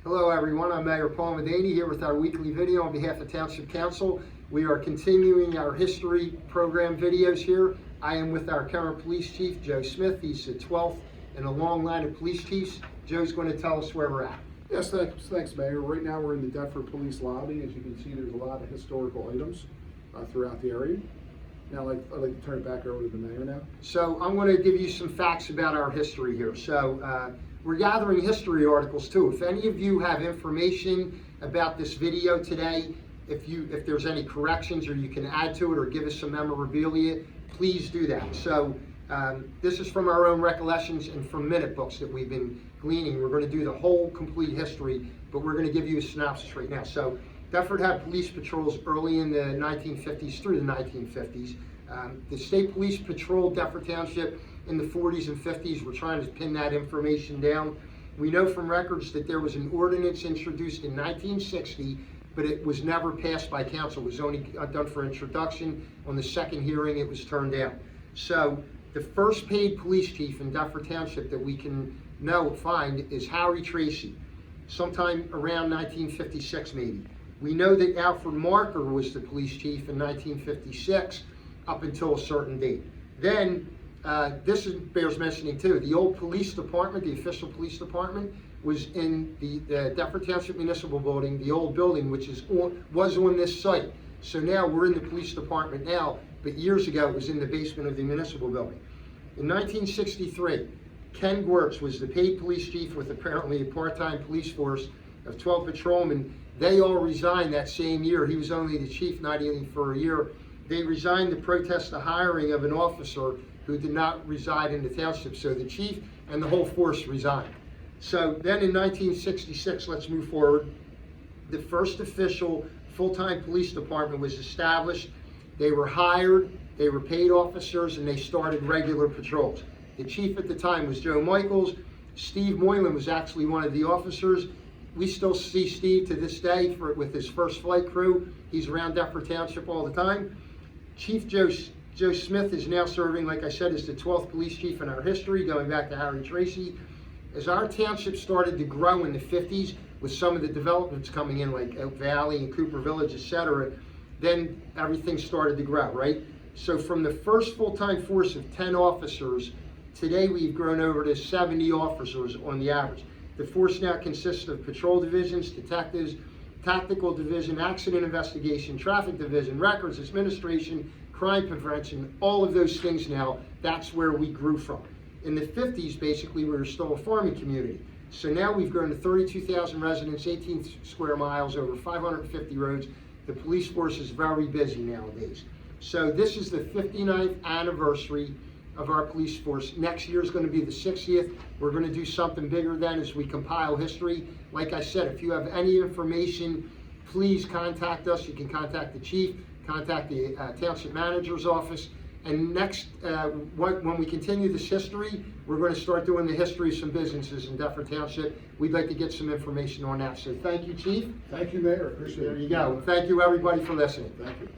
Hello everyone, I'm Mayor Paul Medany here with our weekly video on behalf of Township Council. We are continuing our history program videos here. I am with our current police chief, Joe Smith. He's the 12th in a long line of police chiefs. Joe's going to tell us where we're at. Yes, thanks, Mayor. Right now we're in the Deptford Police Lobby. As you can see, there's a lot of historical items throughout the area. Now I'd like to turn it back over to the Mayor now. So I'm going to give you some facts about our history here. So we're gathering history articles too. If any of you have information about this video today, if there's any corrections or you can add to it or give us some memorabilia, please do that. So this is from our own recollections and from minute books that we've been gleaning. We're going to do the whole complete history, but we're going to give you a synopsis right now. So Deptford had police patrols early in the 1950s through the 1950s. The state police patrolled Deptford Township in the 40s and 50s. We're trying to pin that information down. We know from records that there was an ordinance introduced in 1960, but it was never passed by council. It was only done for introduction. On the second hearing, it was turned down. So the first paid police chief in Deptford Township that we can find is Harry Tracy, sometime around 1956 maybe. We know that Alfred Marker was the police chief in 1956 up until a certain date. Then, this bears mentioning too, the old police department, the official police department, was in the Deptford Township Municipal Building, the old building, which was on this site. So now we're in the police department now, but years ago it was in the basement of the municipal building. In 1963, Ken Gwertz was the paid police chief with apparently a part-time police force of 12 patrolmen. They all resigned that same year. He was only the chief, not even for a year. They resigned to protest the hiring of an officer who did not reside in the township. So the chief and the whole force resigned. So then in 1966, let's move forward, the first official full-time police department was established. They were hired, they were paid officers, and they started regular patrols. The chief at the time was Joe Michaels. Steve Moylan was actually one of the officers. We still see Steve to this day with his first flight crew. He's around Deptford Township all the time. Chief Joe Smith is now serving, like I said, as the 12th police chief in our history, going back to Harry Tracy. As our township started to grow in the 50s, with some of the developments coming in, like Oak Valley and Cooper Village, etc., then everything started to grow, right? So from the first full-time force of 10 officers, today we've grown over to 70 officers on the average. The force now consists of patrol divisions, detectives, tactical division, accident investigation, traffic division, records, administration, crime prevention, all of those things now. That's where we grew from. In the 50s, basically, we were still a farming community. So now we've grown to 32,000 residents, 18 square miles, over 550 roads. The police force is very busy nowadays. So this is the 59th anniversary of our police force. Next year is going to be the 60th. We're going to do something bigger then as we compile history. Like I said, if you have any information, please contact us. You can contact the chief, contact the township manager's office. And next, when we continue this history, we're going to start doing the history of some businesses in Deptford Township. We'd like to get some information on that. So thank you, Chief. Thank you, Mayor. Appreciate it. There you go. Thank you, everybody, for listening. Thank you.